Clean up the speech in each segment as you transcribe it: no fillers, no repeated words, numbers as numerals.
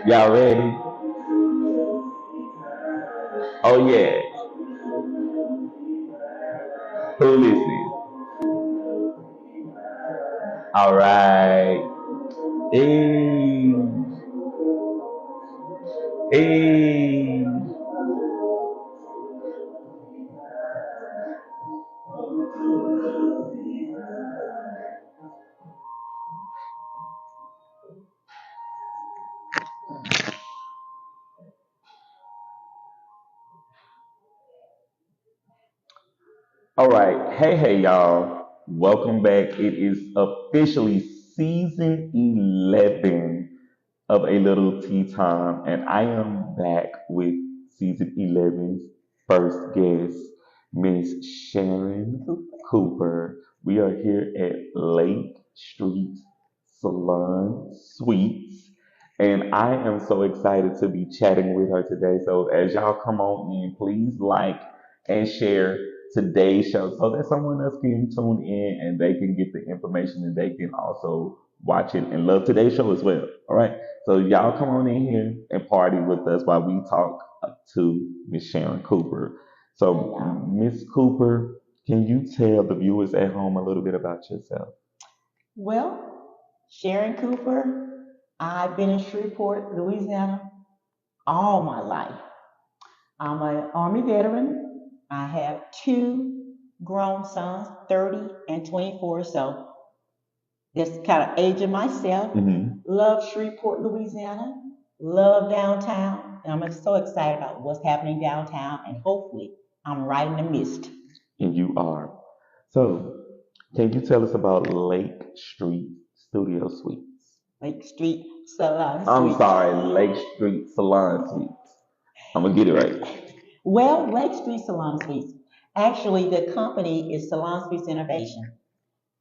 Y'all ready? Oh yeah. Who listening? All right. Hey. Hey. All right. Hey, y'all. Welcome back. It is officially season 11 of A Little Tea Time, and I am back with season 11's first guest, Miss Sharron Cooper. We are here at Lake Street Salon Suites, and I am so excited to be chatting with her today. So, as y'all come on in, please like and share today's show so that someone else can tune in and they can get the information and they can also watch it and love today's show as well. All right. So y'all come on in here and party with us while we talk to Miss Sharron Cooper. So Miss Cooper, can you tell the viewers at home a little bit about yourself? Well, Sharron Cooper, I've been in Shreveport, Louisiana all my life. I'm an Army veteran. I have two grown sons, 30 and 24. So just kind of aging myself. Hmm. Love Shreveport, Louisiana. Love downtown. And I'm so excited about what's happening downtown. And hopefully, I'm right in the midst. And you are. So can you tell us about Lake Street Studio Suites? Lake Street Salon I'm Suites. sorry, Lake Street Salon Suites. I'm gonna get it right. Well, Lake Street Salon Suites. Actually, the company is Salon Suites Innovation.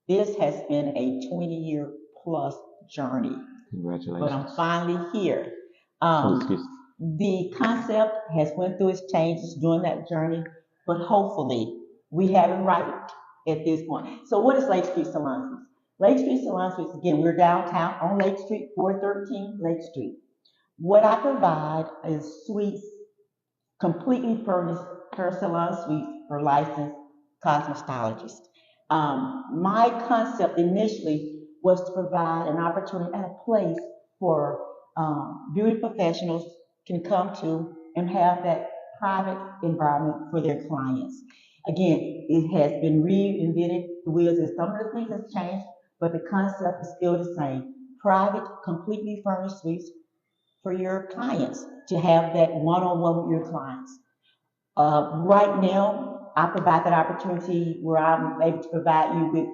This has been a 20-year plus journey, but I'm Congratulations. finally here. Oh, excuse. The concept has went through its changes during that journey, but hopefully we have it right at this point. So what is Lake Street Salon Suites? Lake Street Salon Suites, again, we're downtown on Lake Street, 413 Lake Street. What I provide is suites completely furnished hair salon suites for licensed cosmetologists. My concept initially was to provide an opportunity and a place for beauty professionals can come to and have that private environment for their clients. Again, it has been reinvented. The wheels and some of the things have changed, but the concept is still the same. Private, completely furnished suites for your clients to have that one-on-one with your clients. Right now, I provide that opportunity where I'm able to provide you with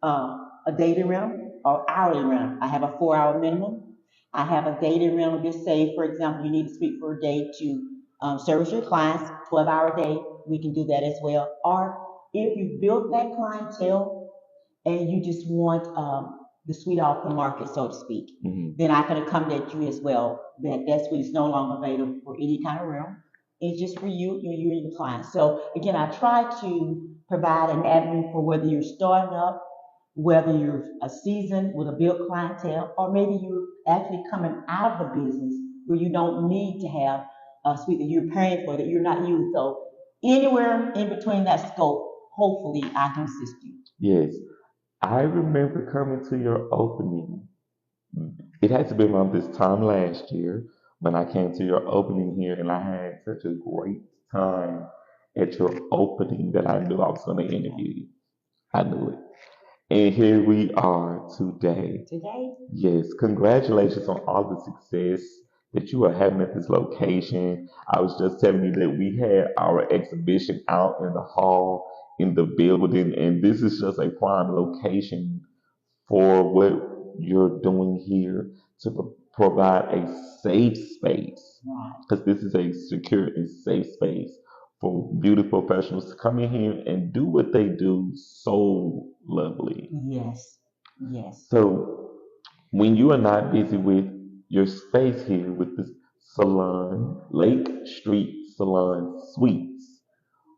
a daily rental or hourly rental. I have a 4 hour minimum. I have a daily rental. Just say, for example, you need to speak for a day to service your clients, 12-hour day. We can do that as well. Or if you built that clientele and you just want the suite off the market, so to speak, Hmm. then I can accommodate you as well. That suite is no longer available for any kind of rental. It's just for you and your client. So again, I try to provide an avenue for whether you're starting up, whether you're a seasoned with a built clientele, or maybe you're actually coming out of the business where you don't need to have a suite that you're paying for that you're not using. So anywhere in between that scope, hopefully I can assist you. Yes. I remember coming to your opening. It had to be around this time last year when I came to your opening here, and I had such a great time at your opening that I knew I was going to interview you. I knew it. And here we are today. Today, Yes, congratulations on all the success that you are having at this location. I was just telling you that we had our exhibition out in the hall in the building, and this is just a prime location for what you're doing here to provide a safe space, right? because this is a secure and safe space for beauty professionals to come in here and do what they do so lovely. Yes, yes. So when you are not busy with your space here with this salon, Lake Street Salon Suites,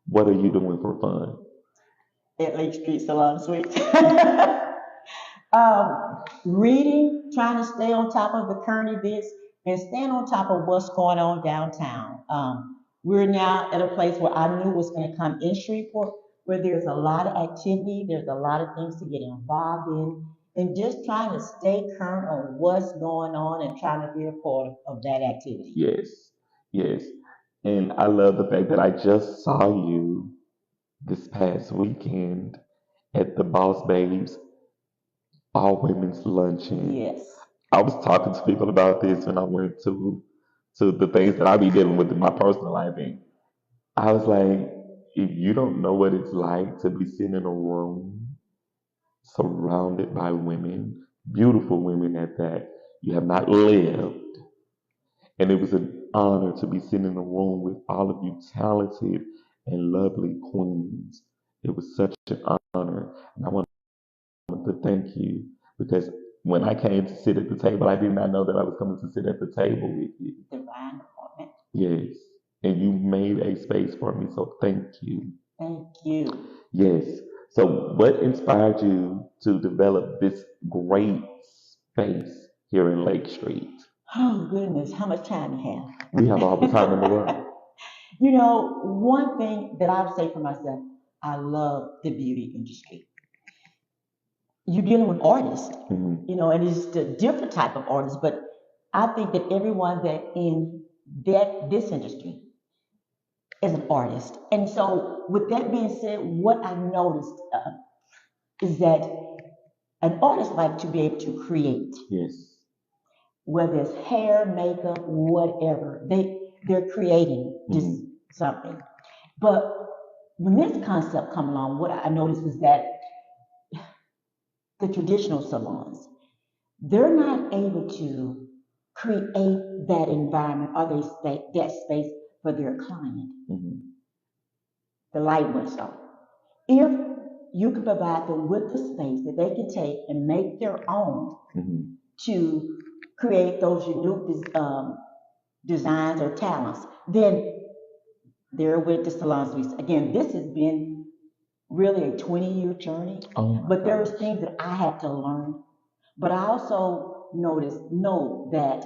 what are you doing for fun? At Lake Street Salon Suites. Reading, trying to stay on top of the current events and staying on top of what's going on downtown. We're now at a place where I knew was going to come in Shreveport, where there's a lot of activity, there's a lot of things to get involved in, and just trying to stay current on what's going on and trying to be a part of that activity. Yes, yes. And I love the fact that I just saw you this past weekend at the Boss Babes All Women's Luncheon. Yes. I was talking to people about this when I went to the things that I be dealing with in my personal life. And I was like, if you don't know what it's like to be sitting in a room surrounded by women, beautiful women at that, you have not lived. And it was an honor to be sitting in a room with all of you talented and lovely queens. It was such an honor. And I wanted to thank you because when I came to sit at the table, I did not know that I was coming to sit at the table with you. Divine appointment. Yes. And you made a space for me. So thank you. Thank you. Yes. So, what inspired you to develop this great space here in Lake Street? Oh, goodness, how much time you We have all the time in the have? world. One thing that I would say for myself, I love the beauty industry. You're dealing with artists, Mhm. and it's a different type of artists, but I think that everyone that in this industry is an artist. And so, with that being said, what I noticed is that an artist like to be able to create, Yes. whether it's hair, makeup, whatever. They're creating just Mhm. something. But when this concept come along, what I noticed is that the traditional salons, they're not able to create that environment or that space for their client. Mhm. The light went off. If you could provide them with the space that they can take and make their own Mhm. to create those unique designs or talents, then there with the salon suites. Again, this has been really a 20-year journey, Oh my but there's gosh. things that I had to learn. But I also know that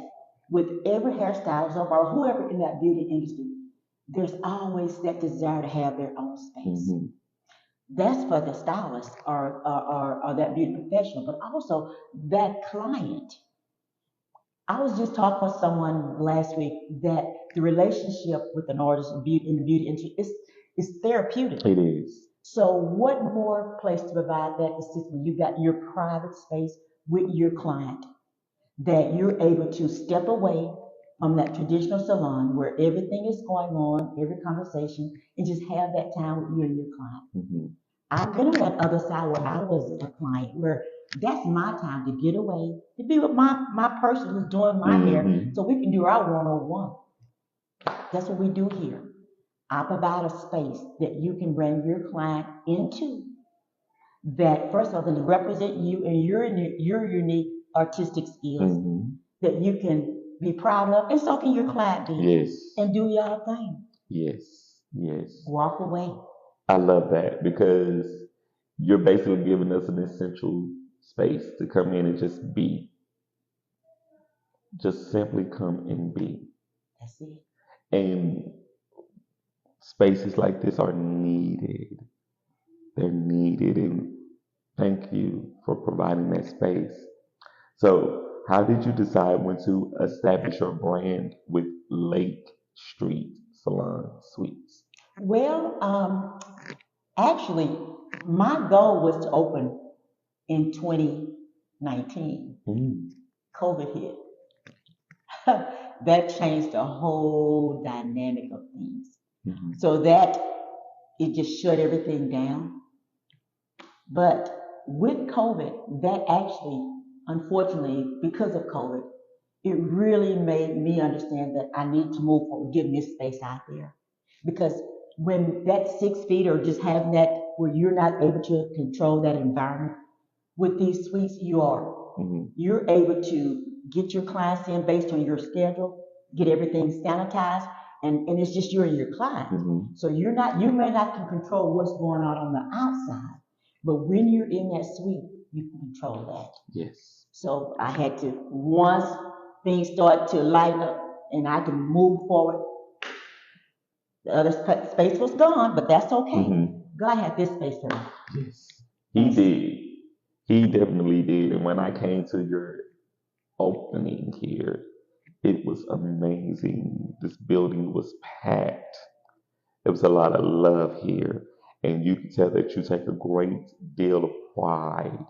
with every hairstylist or whoever in that beauty industry, there's always that desire to have their own space. Mhm. That's for the stylist or that beauty professional, but also that client. I was just talking with someone last week that the relationship with an artist in the beauty industry is therapeutic. It is. So, what more place to provide that assist when you got your private space with your client that you're able to step away from that traditional salon where everything is going on, every conversation, and just have that time with you and your client. Mhm. I've been on that other side where I was a client where that's my time to get away, to be with my person who's doing my hair Mhm. so we can do our one on one. That's what we do here. I provide a space that you can bring your client into that first of all can represent you and your unique artistic skills Mhm. that you can be proud of, and so can your client be, Yes. and do your thing. Yes. Yes. Walk away. I love that because you're basically giving us an essential space to come in and just be, just simply come and be. That's it. And spaces like this are needed. They're needed. And thank you for providing that space. So, how did you decide when to establish your brand with Lake Street Salon Suites? Well, actually, my goal was to open in 2019. Mm. COVID hit. That changed the whole dynamic of things. Mhm. So that it just shut everything down. But with COVID, that actually, unfortunately, because of COVID, it really made me understand that I need to move forward, get this space out there. Because when that 6 feet or just having that where you're not able to control that environment, with these suites, you are. Mhm. You're able to get your clients in based on your schedule, get everything sanitized, and it's just you and your client. Mhm. So you may not can control what's going on the outside, but when you're in that suite, you can control that. Yes. So I had to, once things start to lighten up and I can move forward, the other space was gone, but that's okay. Hmm. God had this space for me. Yes. He Yes. did. He definitely did. And when I came to your opening here, it was amazing. This building was packed. There was a lot of love here. And you can tell that you take a great deal of pride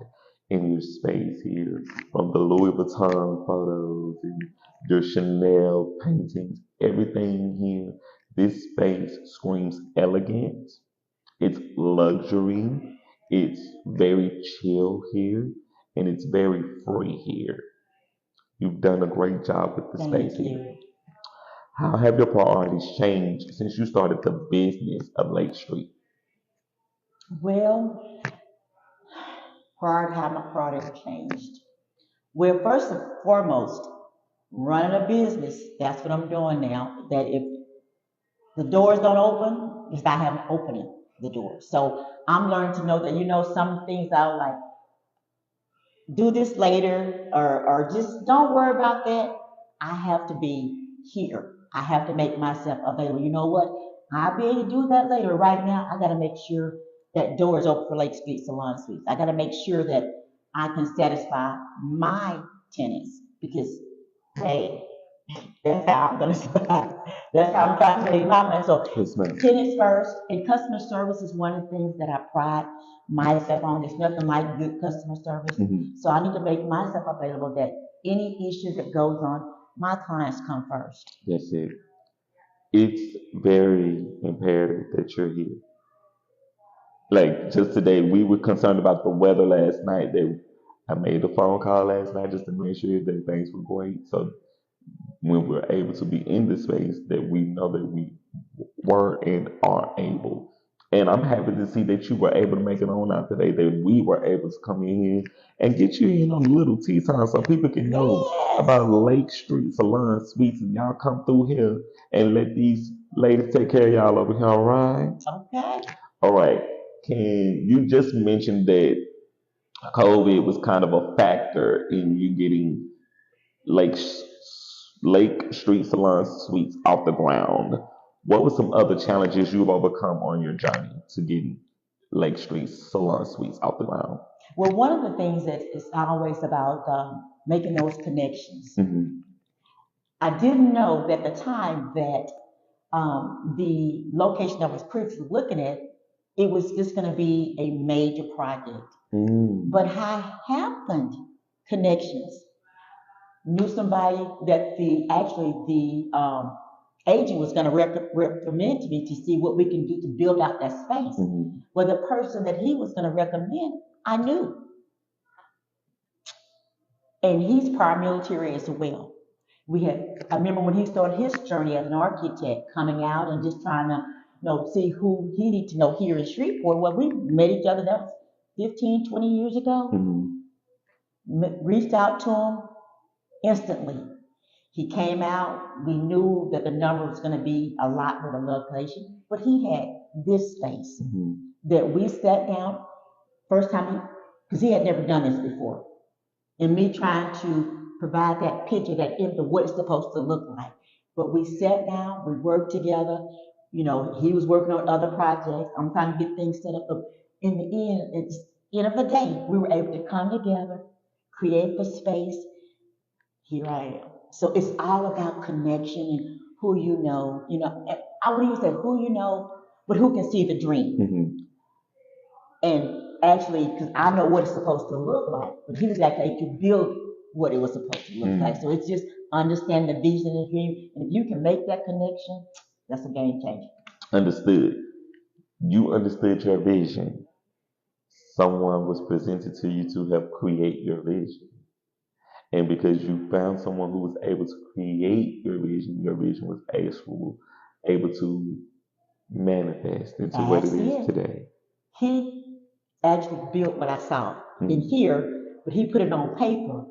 in your space here. From the Louis Vuitton photos and your Chanel paintings, everything here. This space screams elegant. It's luxury. It's very chill here. And it's very free here. You've done a great job with the space Thank here. you. How have your priorities changed since you started the business of Lake Street? Well, prior to how my product changed. Well, first and foremost, running a business, that's what I'm doing now. That if the doors don't open, it's not having opening the door. So I'm learning to know that, some things I'll like do this later, or just don't worry about that. I have to be here. I have to make myself available. You know what? I'll be able to do that later. Right now, I got to make sure that door is open for Lake Street Salon Suites. I got to make sure that I can satisfy my tenants because, hey, that's how I'm gonna survive. That's how I'm trying to make my money. So Yes, ma'am. tenants first, and customer service is one of the things that I pride myself on. There's nothing like good customer service. Hmm. So I need to make myself available that any issue that goes on, my clients come first. That's it. It's very imperative that you're here. Like just today, we were concerned about the weather last night. That I made a phone call last night just to make sure that things were great. So when we're able to be in the space, that we know that we were and are able. And I'm happy to see that you were able to make it on out today, that we were able to come in here and get you in on a little tea time so people can know Yes. about Lake Street Salon Suites and y'all come through here and let these ladies take care of y'all over here, all right? Okay. All right. Can you just mention that COVID was kind of a factor in you getting Lake Lake Street Salon Suites off the ground? What were some other challenges you've overcome on your journey to getting Lake Street Salon Suites off the ground? Well, one of the things that is always about making those connections. Hmm. I didn't know at the time that the location I was previously looking at, it was just going to be a major project. Mm. But I happened connections, knew somebody that the agent was going to recommend to me to see what we can do to build out that space. Hmm. Well, the person that he was going to recommend, I knew, and he's prior military as well. I remember when he started his journey as an architect, coming out and just trying to, see who he needed to know here in Shreveport. Well, we met each other, that was 15, 20 years ago. Hmm. Reached out to him instantly. He came out. We knew that the number was going to be a lot with the location, but he had this space Hmm. that we sat down. First time, because he had never done this before, and me trying to provide that picture, that image of what it's supposed to look like. But we sat down, we worked together. He was working on other projects. I'm trying to get things set up. But in the end, it's end of the day, we were able to come together, create the space. Here I am. So it's all about connection and who you know. I would even say who you know, but who can see the dream. Hmm. And actually, because I know what it's supposed to look like, but he was actually to build what it was supposed to look like. Mm. So it's just understand the vision and the dream. And if you can make that connection, that's a game changer. Understood. You understood your vision. Someone was presented to you to help create your vision. And because you found someone who was able to create your vision was able to manifest into what it That's is it. today. He actually built what I saw in Mm. here, but he put it on paper.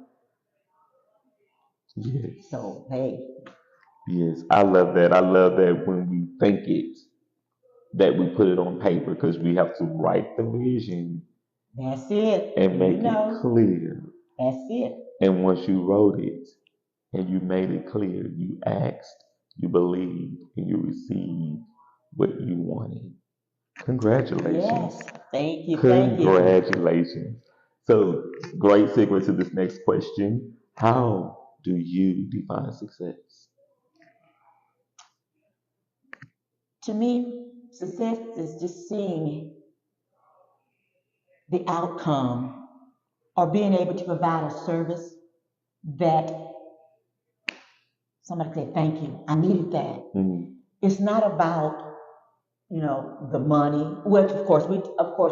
Yes. So, hey, Yes. I love that. I love that when we think it, that we put it on paper because we have to write the vision That's it. and You make it know, clear. that's it. And once you wrote it and you made it clear, you asked, you believed, and you received what you wanted. Congratulations. Yes. Thank you. Thank you. Congratulations. So, great segue to this next question. How do you define success? To me, success is just seeing the outcome or being able to provide a service that somebody say, thank you, I needed that. Mm, It's not about, the money, which of course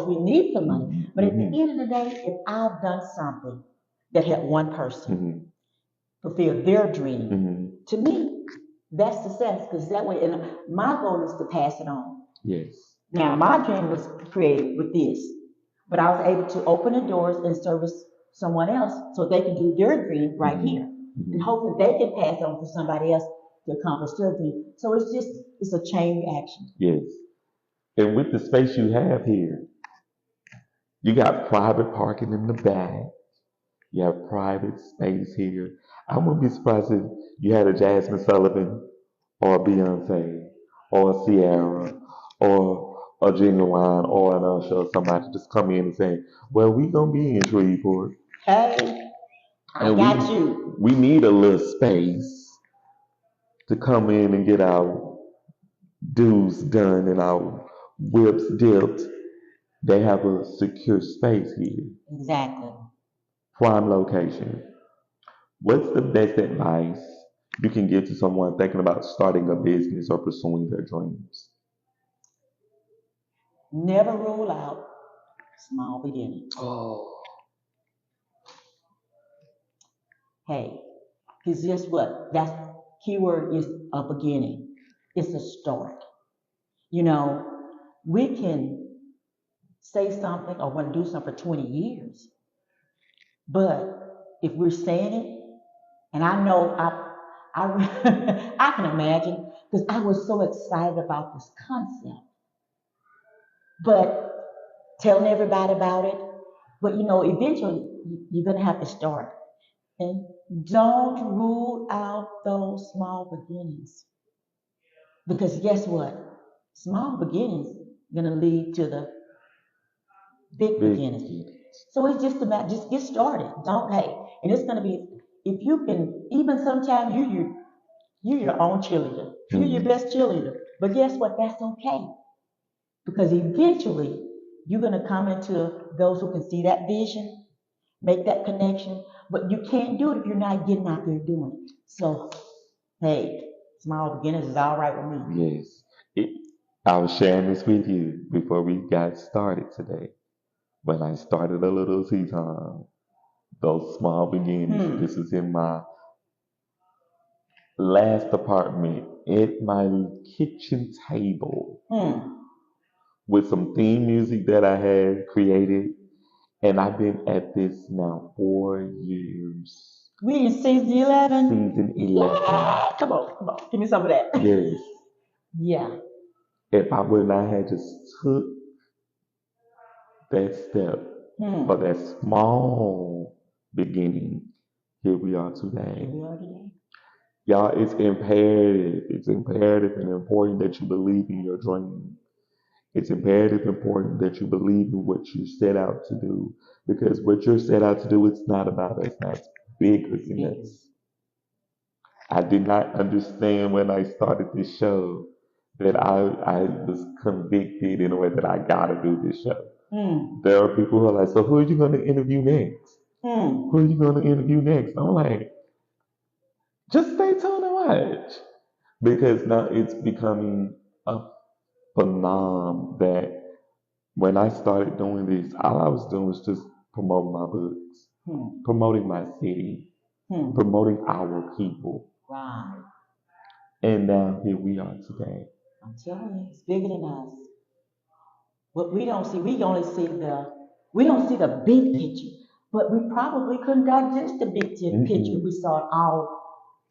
we need the money. But at the mm, end of the day, if I've done something that helped one person mm, fulfill their dream, mm. to me, that's success because that way, and my goal is to pass it on. Yes. Now, my dream was created with this, but I was able to open the doors and service someone else so they can do their dream right Mm, here. And mm. hopefully they can pass it on to somebody else to accomplish their dream. So it's a chain reaction. Yes. And with the space you have here, you got private parking in the back. You have private space here. I wouldn't be surprised if you had a Jasmine Sullivan or a Beyonce or a Sierra or a Genuine or an Usher or somebody just come in and say, well, we gonna be in Shreveport Hey, I and got you. we need a little space to come in and get our dues done and our whips dipped. They have a secure space here, Exactly. prime location. What's the best advice you can give to someone thinking about starting a business or pursuing their dreams? Never rule out small beginnings. Oh, Hey, because guess what? That's keyword is a beginning. It's a start. You know, we can say something or want to do something for 20 years, but if we're saying it, and I know I, I can imagine because I was so excited about this concept, but telling everybody about it, but eventually you're going to have to start. And don't rule out those small beginnings because guess what? Small beginnings going to lead to the big big beginnings. beginnings. So it's just about just get started. Don't hey, and it's going to be if you can even sometimes you're your own cheerleader. You're your Hmm. best cheerleader. But guess what? That's okay because eventually you're going to come into those who can see that vision, make that connection. But you can't do it if you're not getting out there doing it. So hey, small beginners is all right with me. Yes. It, I was sharing this with you before we got started today. When I started a little tea time, those small beginnings, Hmm. this was in my last apartment at my kitchen table Hmm. with some theme music that I had created. And I've been at this now 4 years. We in season 11. Season 11. Yeah. Come on. Give me some of that. Yes. Yeah. If I would not have just took that step or Hmm. that small beginning, here we are Here today. we are today. Y'all, it's imperative and important that you believe in your dream. It's imperative and important that you believe in what you set out to do. Because what you're set out to do, it's not about us. Now it's bigger It's than bigger. us. I did not understand when I started this show that I was convicted in a way that I gotta do this show. Hmm. There are people who are like, so who are you gonna interview next? Who are Hmm. you gonna interview next? I'm like, just stay tuned and watch. Because now it's becoming a phenomenon that when I started doing this, all I was doing was just promoting my books, Hmm. promoting my city, Hmm. promoting our people. Right. And now here we are today. I'm telling you, it's bigger than us. What we don't see, we don't see the big picture. But we probably couldn't digest the big picture if Mm-mm, we saw it all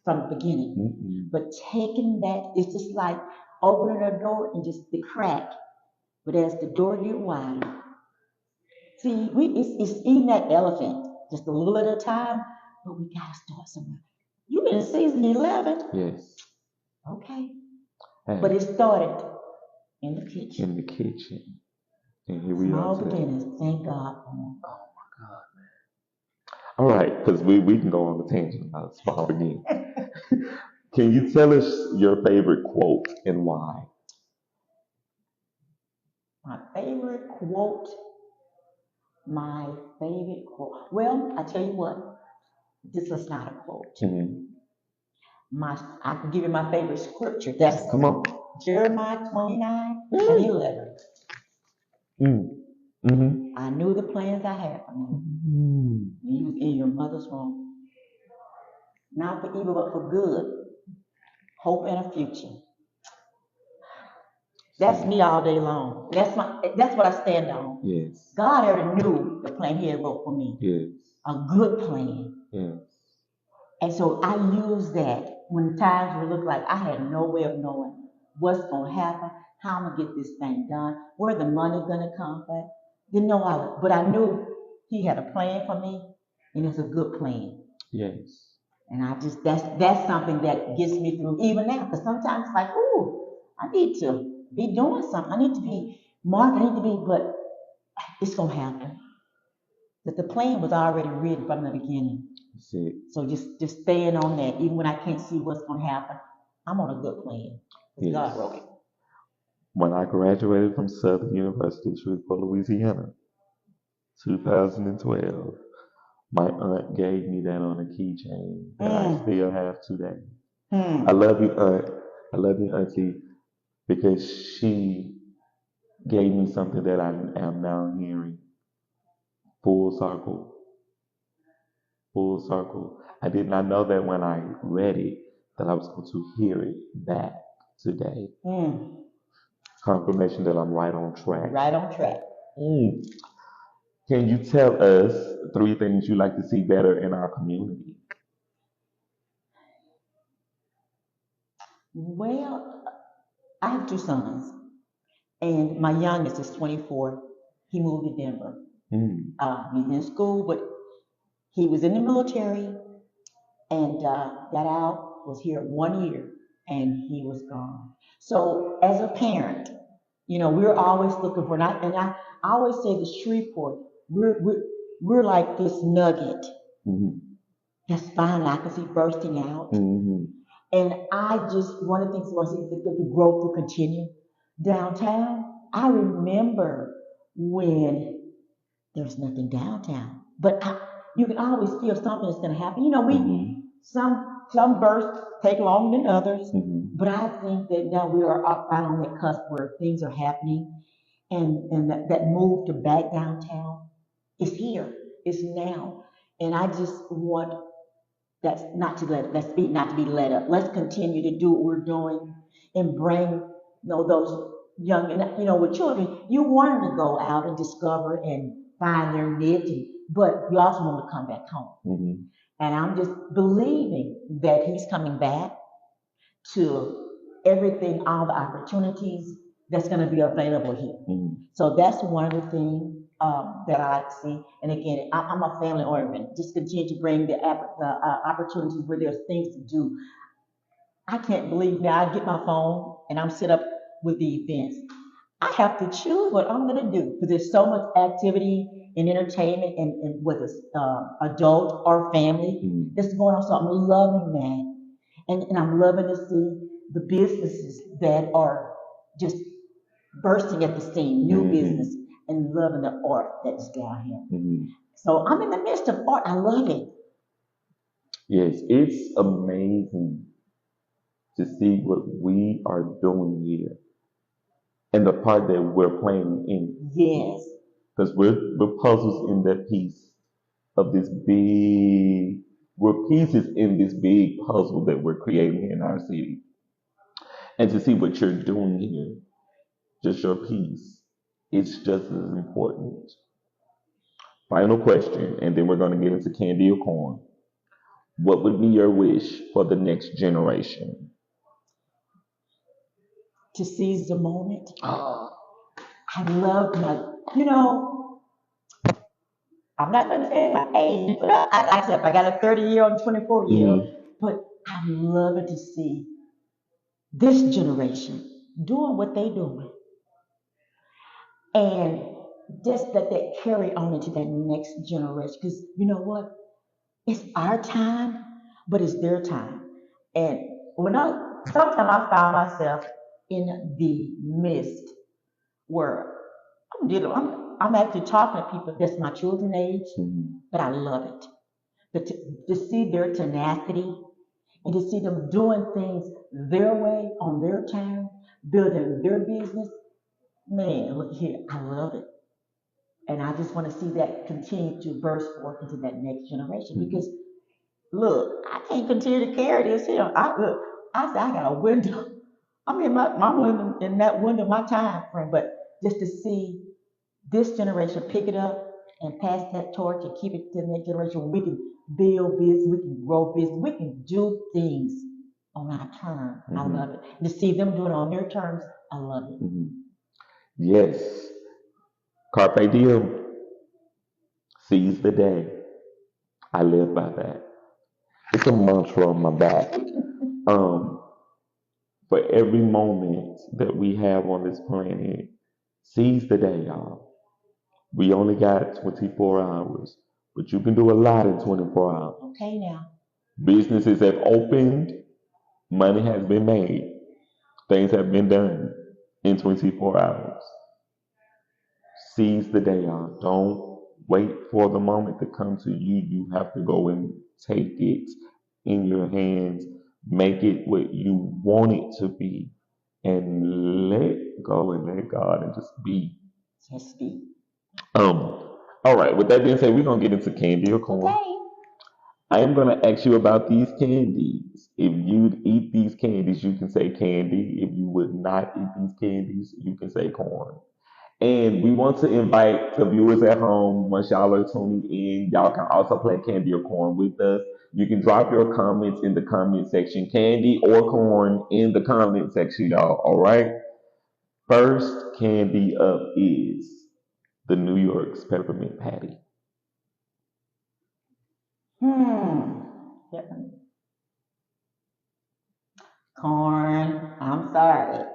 from the beginning. mm-mm. But taking that, it's just like opening a door and just the crack. But as the door get wider, See, it's eating that elephant just a little at a time, but we gotta start somewhere. You in season 11, Yes. okay? But Hey, it started in the in kitchen. the kitchen. And here we are Small today. beginnings. Thank God for 'em. Oh my God. All right, because we can go on the tangent about small beginnings. Can you tell us your favorite quote and why? My favorite quote. My favorite quote. Well, I tell you what. This was not a quote. Hmm. I can give you my favorite scripture. That's Come on. Jeremiah 29 and Mm. 11. Mm. Mm-hmm. I knew the plans I had for you Mm. when you was in your mother's womb. Not for evil, but for good. Hope and a future. That's me all day long. That's what I stand on. Yes. God already knew the plan he had wrote for me. Yes. A good plan. Yes. And so I use that when times would look like I had no way of knowing what's going to happen, how I'm going to get this thing done, where the money going to come from. Didn't know how, but I knew he had a plan for me, and it's a good plan. Yes. And that's something that gets me through even now. Because sometimes it's like, ooh, I need to be doing something. I need to be marked. I need to be, but it's going to happen. That the plan was already written from the beginning. That's it. So just staying on that, even when I can't see what's going to happen, I'm on a good plan because God Yes. wrote it. When I graduated from Southern University, Shreveport, Louisiana, 2012, my aunt gave me that on a keychain that I Mm, still have today. I mm. love you, aunt. I love you, auntie, because she gave me something that I am now hearing. Full circle, full circle. I did not know that when I read it that I was going to hear it back today. Mm. Confirmation that I'm right on track. Right on track. Mm. Can you tell us three things you like to see better in our community? Well, I have two sons, and my youngest is 24. He moved to Denver. Mm. He's in school, but he was in the military and got out, was here 1 year, and he was gone. So as a parent, we're always looking for, I always say the Shreveport, we're like this nugget Mm-hmm. that's finally I can see bursting out. Mm-hmm. And one of the things I want to see is the growth will continue. Downtown, I remember when there's nothing downtown. But you can always feel something is going to happen. Mm-hmm. Some bursts take longer than others, Mm-hmm. but I think that now we are up out on that cusp where things are happening, and that move to back downtown is here, is now, and I just want that's be not to be let up. Let's continue to do what we're doing and bring those young and with children, you want them to go out and discover and find their niche, but you also want them to come back home. Mm-hmm. And I'm just believing that he's coming back to everything, all the opportunities that's going to be available here. Mm-hmm. So that's one of the things that I like to see. And again, I'm a family oriented. Just continue to bring the opportunities where there's things to do. I can't believe now I get my phone and I'm set up with the events. I have to choose what I'm going to do because there's so much activity and entertainment and whether it's adult or family Mm-hmm. that's going on. So I'm loving that. And I'm loving to see the businesses that are just bursting at the seam, new Mm-hmm. business, and loving the art that's down here. Mm-hmm. So I'm in the midst of art. I love it. Yes, it's amazing to see what we are doing here and the part that we're playing in it. Yes. Because we're puzzles in that piece of this big, we're pieces in this big puzzle that we're creating in our city. And to see what you're doing here, just your piece, it's just as important. Final question, and then we're going to get into candy or corn. What would be your wish for the next generation? To seize the moment. Ah. I love my, you know, I'm not going to say my age, but like I said, I got a 30-year-old and 24-year-old. Mm-hmm. But I'm loving to see this generation doing what they doing, and just that they carry on into that next generation. Because you know what? It's our time, but it's their time. And when I sometimes I found myself in the midst where I'm actually talking to people that's my children's age, Mm-hmm. but I love it. But to see their tenacity and to see them doing things their way on their time, building their business, man, look here, I love it. And I just want to see that continue to burst forth into that next generation because Mm-hmm. look, I can't continue to carry this here. I said I got a window. I'm in my window in that window, my time frame, but just to see this generation pick it up and pass that torch and keep it to the next generation, we can build business, we can grow business, we can do things on our terms. I love Mm-hmm. it. To see them doing it on their terms, I love it. Mm-hmm. Yes. Carpe diem. Seize the day. I live by that. It's a mantra on my back. Um, for every moment that we have on this planet, seize the day, y'all. We only got 24 hours, but you can do a lot in 24 hours. Okay, now. Businesses have opened, money has been made, things have been done in 24 hours. Seize the day, y'all. Don't wait for the moment to come to you. You have to go and take it in your hands, make it what you want it to be, and let go and let God and just be. Just be. All right, with that being said, we're gonna get into candy or corn. Okay. I am gonna ask you about these candies. If you'd eat these candies, you can say candy. If you would not eat these candies, you can say corn. And we want to invite the viewers at home, once y'all are tuning in, y'all can also play candy or corn with us. You can drop your comments in the comment section, candy or corn in the comment section, y'all. All right. First candy up is the New York's peppermint patty. Hmm. Yep. Corn. I'm sorry.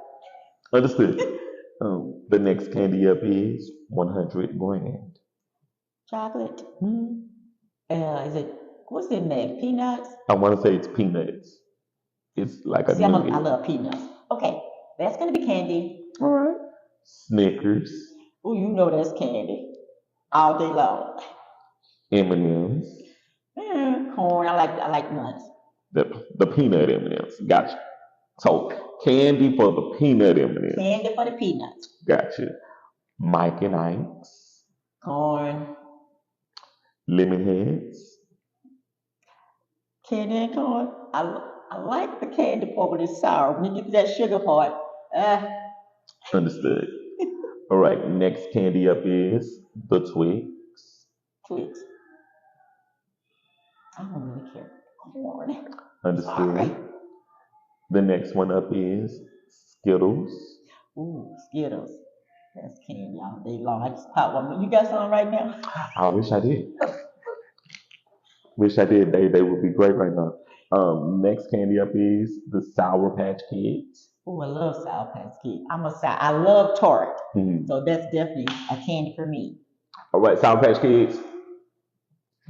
Understood. The next candy up is 100 grand. Chocolate. Hmm. Is it what's in there? Peanuts. I want to say it's peanuts. It's like a See, I nugget. love peanuts. Okay, that's gonna be candy. All right. Snickers, Oh, you know that's candy all day long. M&M's, Corn. I like nuts. the peanut M&Ms. Gotcha. So candy for the peanut M&Ms. Candy for the peanuts. Gotcha. Mike and Ike's, Corn. lemon heads. Candy and corn. I like the candy part, but it's sour. When you get to that sugar part, uh, Understood. All right. Next candy up is the Twix. Twix. I don't really care. Corn. Understood. Sorry. The next one up is Skittles. Ooh, Skittles. That's candy all day long. I just pop one. You got some right now? I wish I did. Wish I did. They would be great right now. Next candy up is the Sour Patch Kids. Ooh, I love Sour Patch Kids. I love tart. Mhm. So that's definitely a candy for me. All right, Sour Patch Kids.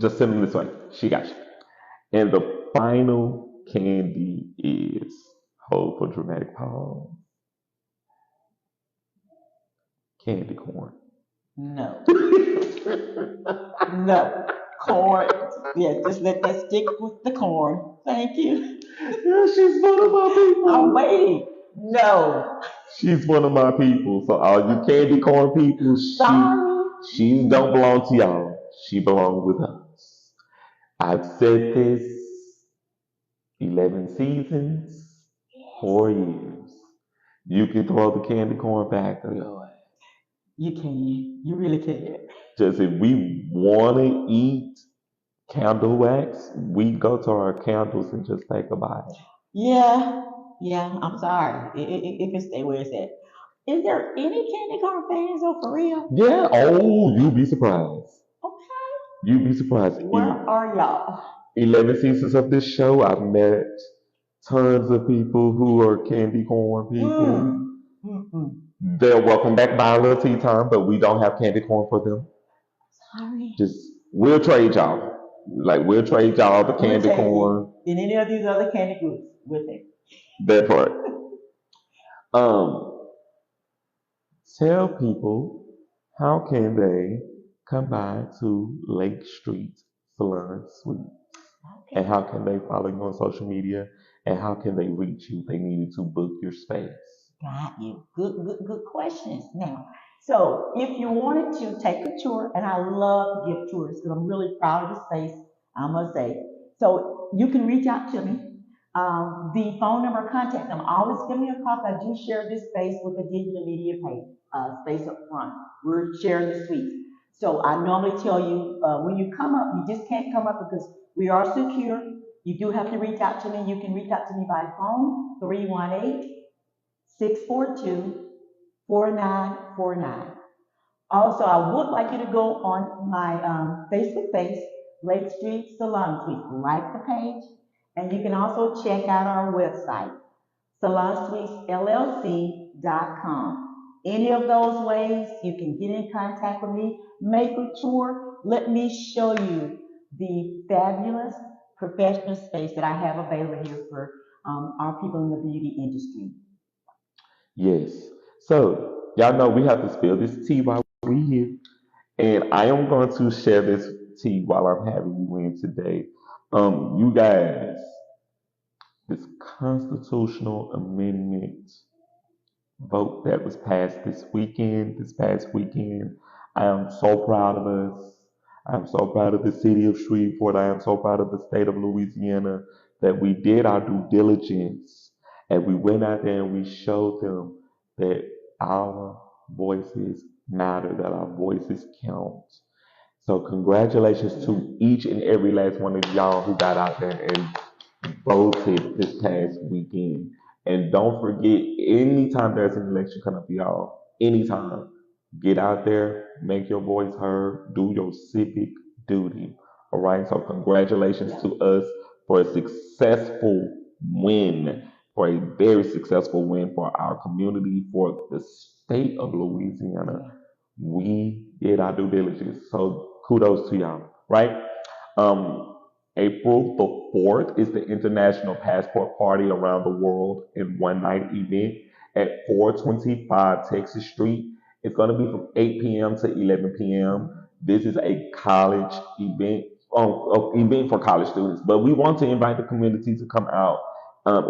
Just send them this way. She got you. And the final candy is hold for dramatic pause. Candy corn. No. No. Corn. Yeah, just let that stick with the corn. Thank you. Yeah, she's one of my I'm people. waiting. No. She's one of my people. So all you candy corn people, Sorry. she don't belong to y'all. She belongs with us. I've said this 11 seasons, 4 years. You can throw the candy corn factory away. You can. You really can. Just if we want to eat candle wax, we go to our candles and just take a bite. Yeah. Yeah. I'm sorry. It can stay where it's at. Is there any candy corn fans though for real? Yeah, oh, you'd be surprised. Okay. You'd be surprised. Where are y'all? 11 seasons of this show, I've met tons of people who are candy corn people. Mm. Mm-mm. They're welcome back by a little tea time, but we don't have candy corn for them. Sorry. Just we'll trade y'all. Like we'll trade y'all the We'll candy take it. corn, In any of these other candy groups, we'll take it. that part. Um, Tell people how can they come by to Lake Street Salon Suites, and Okay. how can they follow you on social media, and how can they reach you if they needed to book your space. Got you. Good questions. Now, so if you wanted to take a tour, and I love to give tours because I'm really proud of the space, I must say. So you can reach out to me. The phone number, contact them. Always give me a call. I do share this space with the digital media page, space up front. We're sharing the suite. So I normally tell you when you come up, you just can't come up because we are secure. You do have to reach out to me. You can reach out to me by phone, 318 642 4949. Also, I would like you to go on my Facebook page, Lake Street Salon Suites. Like the page, and you can also check out our website, salonsuitesllc.com. Any of those ways, you can get in contact with me, make a tour. Let me show you the fabulous professional space that I have available here for our people in the beauty industry. Yes. So y'all know we have to spill this tea while we here, and I am going to share this tea while I'm having you in today. You guys, this constitutional amendment vote that was passed this past weekend. I am so proud of us. I'm so proud of the city of Shreveport. I am so proud of the state of Louisiana that we did our due diligence and we went out there and we showed them that our voices matter, that our voices count. So congratulations Yeah. to each and every last one of y'all who got out there and voted this past weekend. And don't forget, anytime there's an election coming up, y'all, anytime, get out there, make your voice heard, do your civic duty. All right. So congratulations Yeah. to us for a successful win, for a very successful win for our community, for the state of Louisiana. Yeah. We did our due diligence. So kudos to y'all, right? Um, April the 4th is the International Passport Party around the world in one night event at 425 Texas Street. It's going to be from 8 p.m. to 11 p.m. This is a college event, event for college students, but we want to invite the community to come out.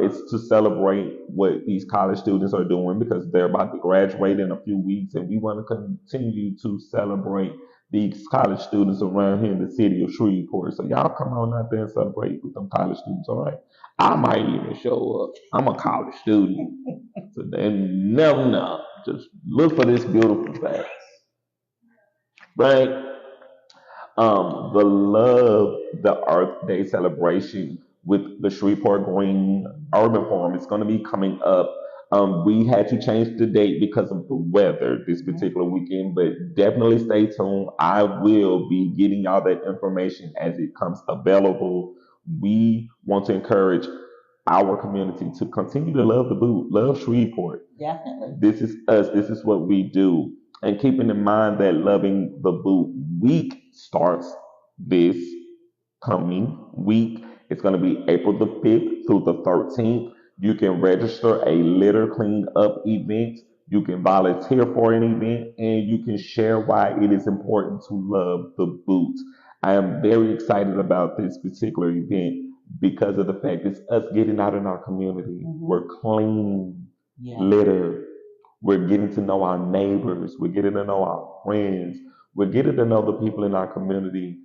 It's to celebrate what these college students are doing because they're about to graduate in a few weeks, and we want to continue to celebrate these college students around here in the city of Shreveport. So y'all come on out there and celebrate with them college students, all right? I might even show up. I'm a college student. So they never know. Just look for this beautiful face, right? The Love the Earth Day celebration with the Shreveport Green Urban Forum is going to be coming up. We had to change the date because of the weather this Mhm. particular weekend, but definitely stay tuned. I will be getting y'all that information as it comes available. We want to encourage our community to continue to love the boot, love Shreveport. Definitely. This is us. This is what we do. And keeping in mind that Loving the Boot week starts this coming week. It's going to be April the 5th through the 13th. You can register a litter cleanup event. You can volunteer for an event and you can share why it is important to love the boot. I am very excited about this particular event because of the fact it's us getting out in our community. Hmm. We're cleaning Yeah. litter. We're getting to know our neighbors. We're getting to know our friends. We're getting to know the people in our community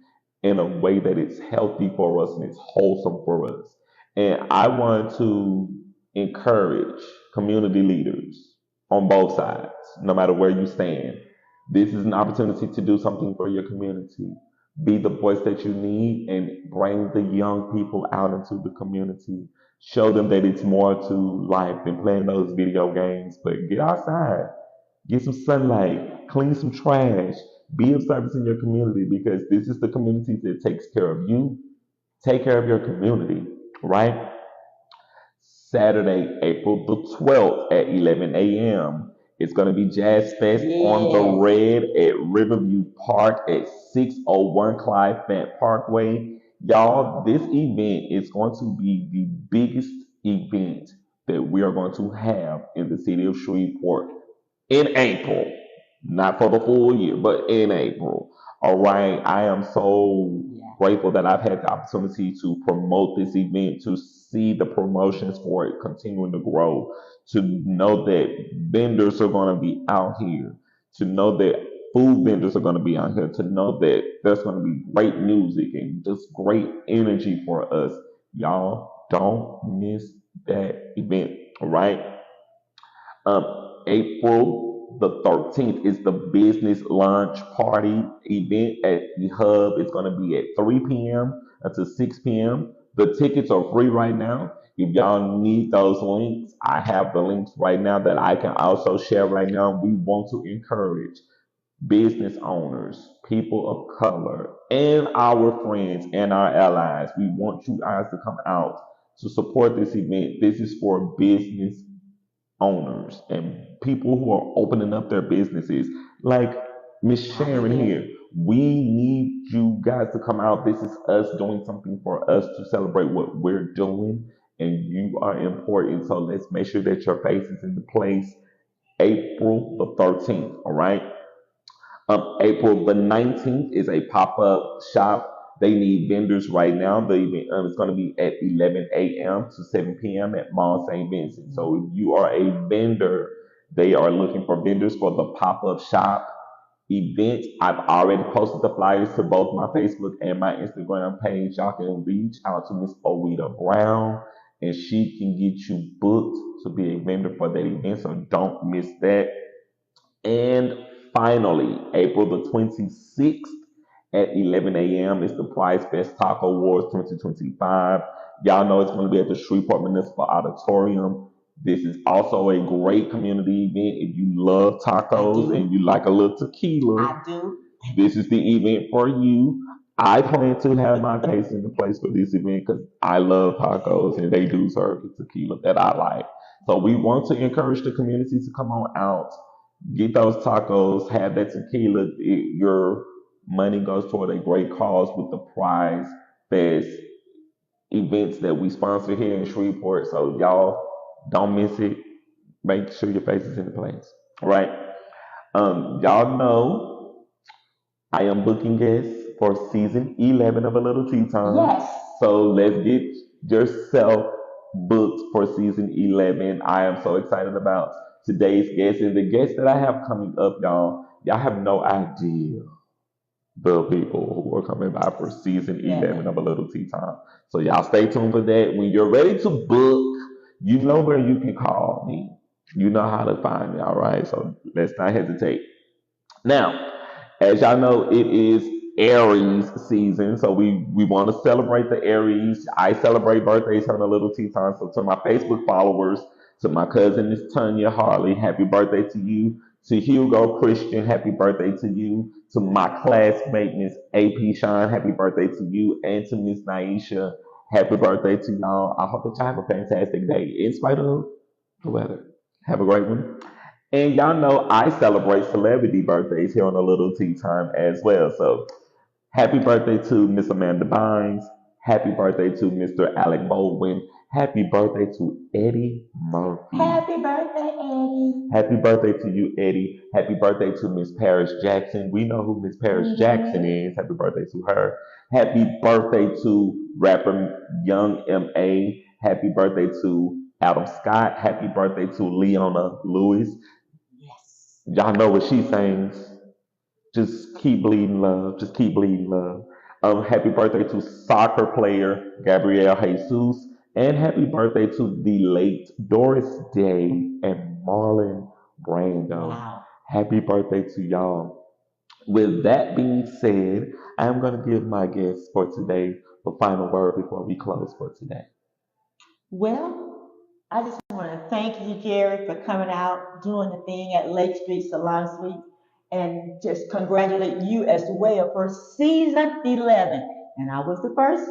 in a way that it's healthy for us and it's wholesome for us. And I want to encourage community leaders on both sides, no matter where you stand. This is an opportunity to do something for your community. Be the voice that you need and bring the young people out into the community. Show them that it's more to life than playing those video games, but get outside, get some sunlight, clean some trash, Be of service in your community because this is the community that takes care of you. Take care of your community, right? Saturday, April the 12th at 11 a.m. It's going to be Jazz Fest on the Yes. Red at Riverview Park at 601 Clive Fant Parkway. Y'all, this event is going to be the biggest event that we are going to have in the city of Shreveport in April, not for the full year, but in April. All right. I am so Yeah. grateful that I've had the opportunity to promote this event, to see the promotions for it continuing to grow, to know that vendors are going to be out here, to know that food vendors are going to be out here, to know that there's going to be great music and just great energy for us. Y'all don't miss that event. All right. April the 13th is the business lunch party event at the Hub. It's going to be at 3 p.m. until 6 p.m. The tickets are free right now. If y'all need those links, I have the links right now that I can also share right now. We want to encourage business owners, people of color, and our friends and our allies. We want you guys to come out to support this event. This is for business owners and people who are opening up their businesses. Like Miss Sharon here, Absolutely. we need you guys to come out. This is us doing something for us to celebrate what we're doing, and you are important. So let's make sure that your face is in the place. April the 13th, all right? April the 19th is a pop up shop. They need vendors right now. The event is going to be at 11 a.m. to 7 p.m. at Mall St. Vincent. So if you are a vendor, they are looking for vendors for the pop up shop event. I've already posted the flyers to both my Facebook and my Instagram page. Y'all can reach out to Miss Owita Brown and she can get you booked to be a vendor for that event. So don't miss that. And finally, April the 26th at 11 a.m. is the Prize Fest Taco Wars 2025. Y'all know it's going to be at the Shreveport Municipal Auditorium. This is also a great community event. If you love I tacos and do. you like a little tequila, I do. this is the event for you. I plan to have my face in the place for this event because I love tacos and they do serve the tequila that I like. So we want to encourage the community to come on out, get those tacos, have that tequila. Your money goes toward a great cause with the prize fest events that we sponsor here in Shreveport. So y'all don't miss it. Make sure your face is in the place. All right. Y'all know I am booking guests for season 11 of A Little Tea Time. Yes. So let's get yourself booked for season 11. I am so excited about today's guest and the guests that I have coming up, y'all. Y'all have no idea the people who are coming by for season 11 of A 11. Little Tea Time. So y'all stay tuned for that. When you're ready to book, you know where you can call me. You know how to find me, all right? So let's not hesitate. Now, as y'all know, it is Aries season, so we want to celebrate the Aries. I celebrate birthdays on a little tea time. So to my Facebook followers, to my cousin Miss Tanya Harley, happy birthday to you. To Hugo Christian, happy birthday to you. To my classmate Miss AP Shine, happy birthday to you. And to Miss Naisha, happy birthday to y'all. I hope that y'all have a fantastic day in spite of the weather. Have a great one. And y'all know I celebrate celebrity birthdays here on a little tea time as well. So happy birthday to Miss Amanda Bynes. Happy birthday to Mr. Alec Baldwin. Happy birthday to Eddie Murphy. Happy birthday, Eddie. Happy birthday to you, Eddie. Happy birthday to Miss Paris Jackson. We know who Miss Paris Jackson Mm-hmm. is. Happy birthday to her. Happy birthday to rapper Young M.A. Happy birthday to Adam Scott. Happy birthday to Leona Lewis. Yes. Y'all know what she sings. Just keep bleeding love. Just keep bleeding love. Happy birthday to soccer player Gabrielle Jesus. And happy birthday to the late Doris Day and Marlon Brando. Wow. Happy birthday to y'all. With that being said, I'm going to give my guests for today the final word before we close for today. Well, I just want to thank you, Jerry, for coming out, doing the thing at Lake Street Salon Suites. and just congratulate you as well for season 11. And I was the first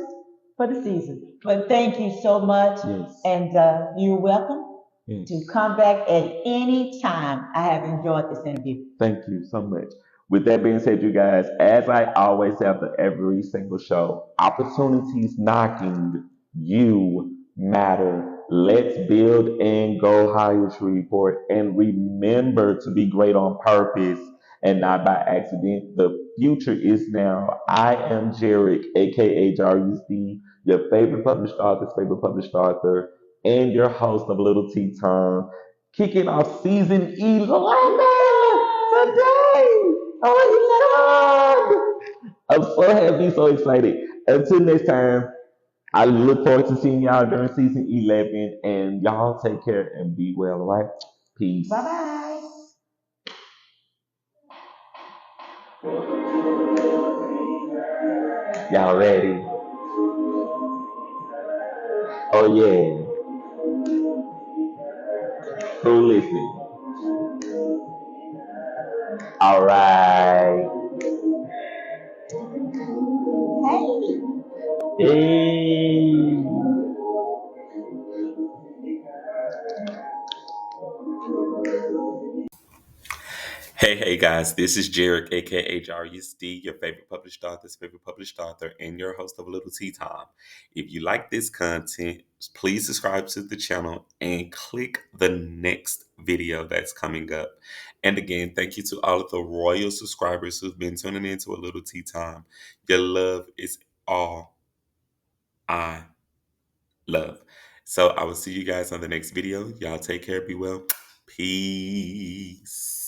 for the season. But thank you so much. Yes. And you're welcome Yes. to come back at any time. I have enjoyed this interview. Thank you so much. With that being said, you guys, as I always say after every single show, opportunities knocking, you matter. Let's build and go higher to report. And remember to be great on purpose and not by accident. The future is now. I am Jarek, aka Jarusd, your favorite published author's favorite published author, and your host of Little Tea Time, kicking off season 11 today. Oh my God. I'm so happy, so excited. Until next time, I look forward to seeing y'all during season 11. And y'all take care and be well, all right? Peace. Bye bye. Y'all ready? Oh, yeah. Who listening? All right. Hey. Hey, hey guys, this is Jarek, aka Jarusd, your favorite published author's favorite published author, and your host of Little Tea Time. If you like this content, please subscribe to the channel and click the next video that's coming up. And again, thank you to all of the royal subscribers who've been tuning in to A Little Tea Time. Your love is all I love. So I will see you guys on the next video. Y'all take care, be well. Peace.